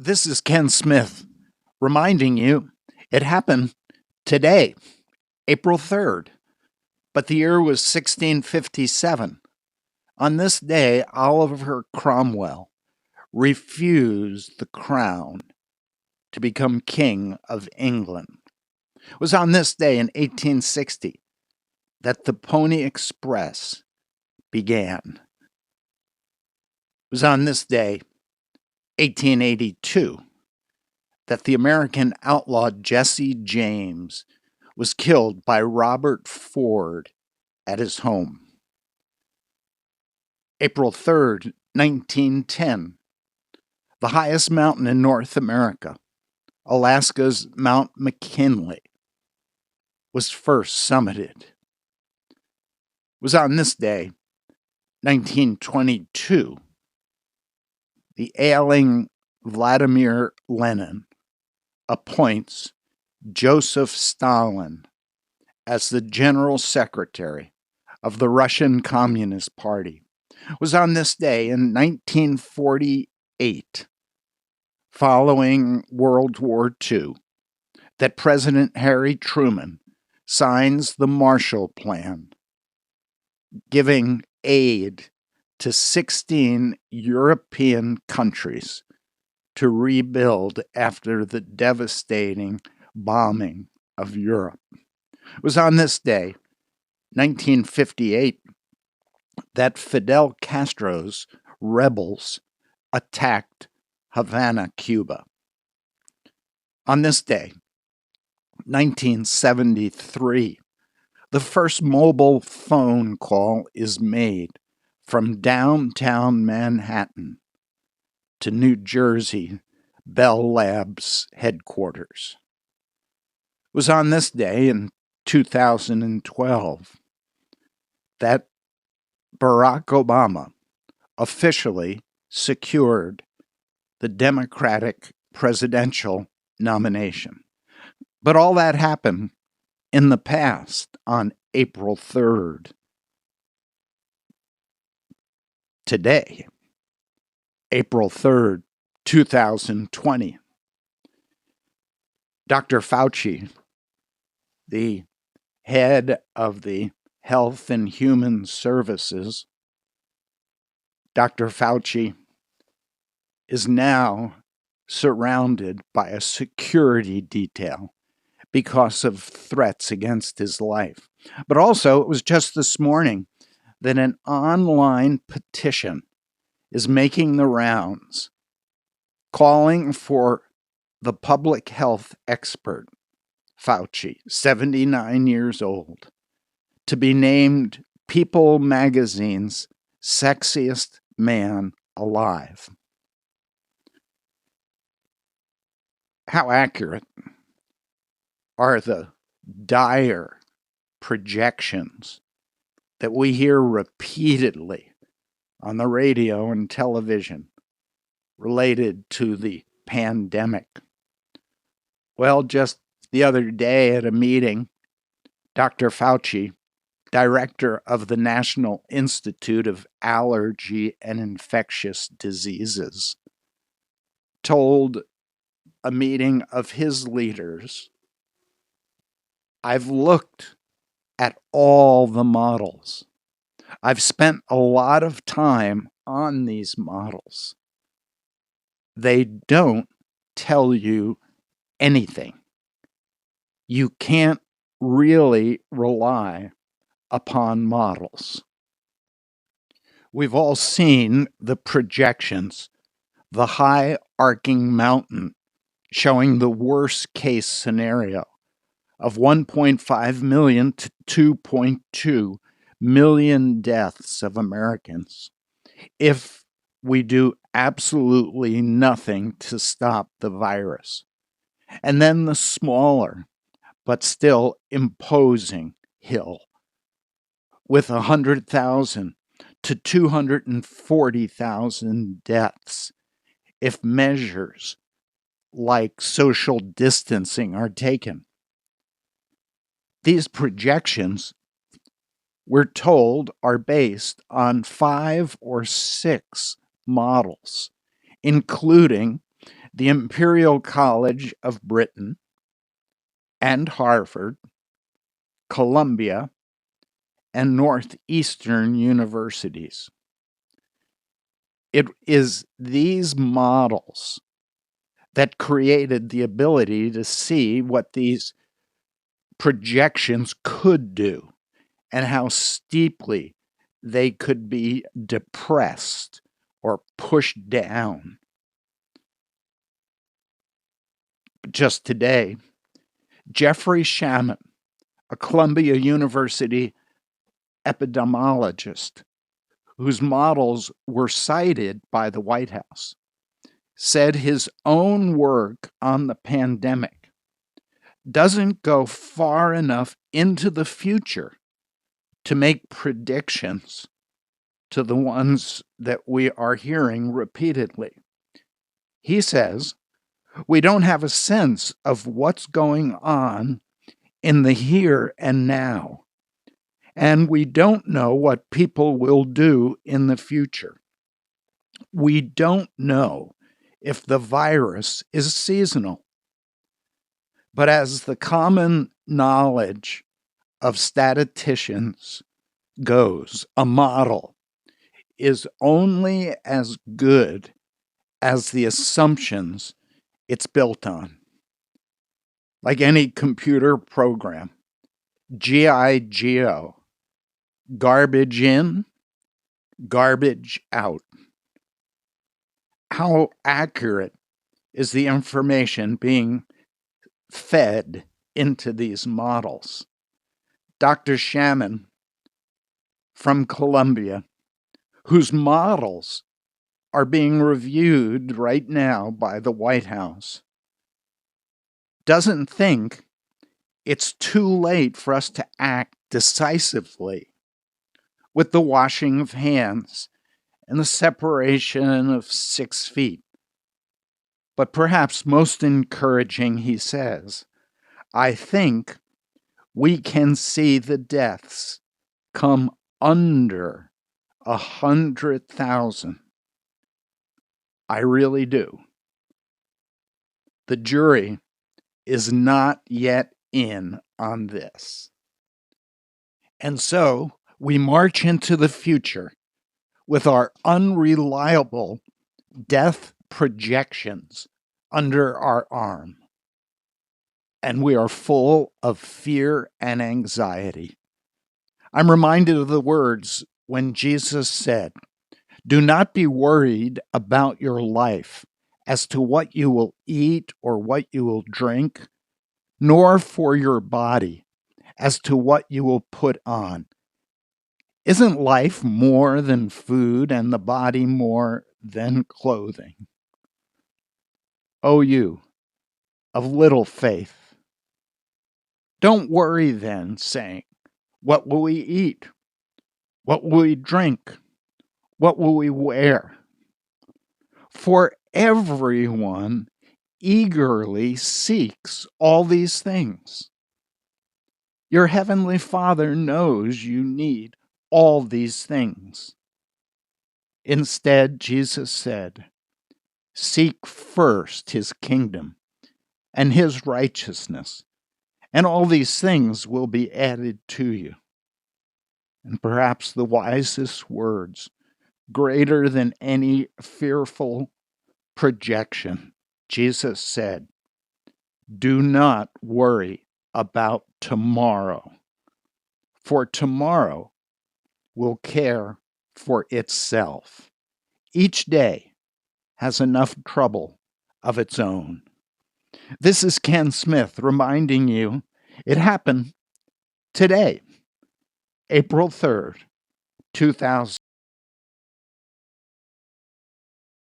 This is Ken Smith reminding you it happened today, April 3rd, but the year was 1657. On this day, Oliver Cromwell refused the crown to become King of England. It was on this day in 1860 that the Pony Express began. It was on this day, 1882, that the American outlaw Jesse James was killed by Robert Ford at his home. April 3rd, 1910, the highest mountain in North America, Alaska's Mount McKinley, was first summited. It was on this day, 1922, the ailing Vladimir Lenin appoints Joseph Stalin as the General Secretary of the Russian Communist Party. It was on this day in 1948, following World War II, that President Harry Truman signs the Marshall Plan, giving aid to 16 European countries to rebuild after the devastating bombing of Europe. It was on this day, 1958, that Fidel Castro's rebels attacked Havana, Cuba. On this day, 1973, the first mobile phone call is made from downtown Manhattan to New Jersey Bell Labs headquarters. It was on this day in 2012 that Barack Obama officially secured the Democratic presidential nomination. But all that happened in the past on April 3rd. Today, April 3rd, 2020, Dr. Fauci, the head of the Health and Human Services, Dr. Fauci is now surrounded by a security detail because of threats against his life. But also, it was just this morning that an online petition is making the rounds, calling for the public health expert, Fauci, 79 years old, to be named People magazine's sexiest man alive. How accurate are the dire projections that we hear repeatedly on the radio and television related to the pandemic? Well, just the other day at a meeting, Dr. Fauci, director of the National Institute of Allergy and Infectious Diseases, told a meeting of his leaders, "I've looked at all the models. I've spent a lot of time on these models. They don't tell you anything. You can't really rely upon models." We've all seen the projections, the high arcing mountain showing the worst case scenario of 1.5 million to 2.2 million deaths of Americans if we do absolutely nothing to stop the virus. And then the smaller, but still imposing hill with 100,000 to 240,000 deaths if measures like social distancing are taken. These projections, we're told, are based on 5 or 6 models, including the Imperial College of Britain, and Harvard, Columbia, and Northeastern universities. It is these models that created the ability to see what these projections could do and how steeply they could be depressed or pushed down. Just today, Jeffrey Shaman, a Columbia University epidemiologist whose models were cited by the White House, said his own work on the pandemic doesn't go far enough into the future to make predictions to the ones that we are hearing repeatedly. He says, we don't have a sense of what's going on in the here and now, and we don't know what people will do in the future. We don't know if the virus is seasonal. But as the common knowledge of statisticians goes, a model is only as good as the assumptions it's built on. Like any computer program, GIGO, garbage in, garbage out. How accurate is the information being fed into these models? Dr. Shaman from Columbia, whose models are being reviewed right now by the White House, doesn't think it's too late for us to act decisively with the washing of hands and the separation of 6 feet. But perhaps most encouraging, he says, I think we can see the deaths come under 100,000. I really do. The jury is not yet in on this. And so we march into the future with our unreliable death projections under our arm. And we are full of fear and anxiety. I'm reminded of the words when Jesus said, do not be worried about your life as to what you will eat or what you will drink, nor for your body as to what you will put on. Isn't life more than food and the body more than clothing? O you of little faith, don't worry then, saying, what will we eat? What will we drink? What will we wear? For everyone eagerly seeks all these things. Your heavenly Father knows you need all these things. Instead, Jesus said, seek first his kingdom and his righteousness, and all these things will be added to you. And perhaps the wisest words, greater than any fearful projection, Jesus said, do not worry about tomorrow, for tomorrow will care for itself. Each day has enough trouble of its own. This is Ken Smith reminding you it happened today, April 3rd, 2000.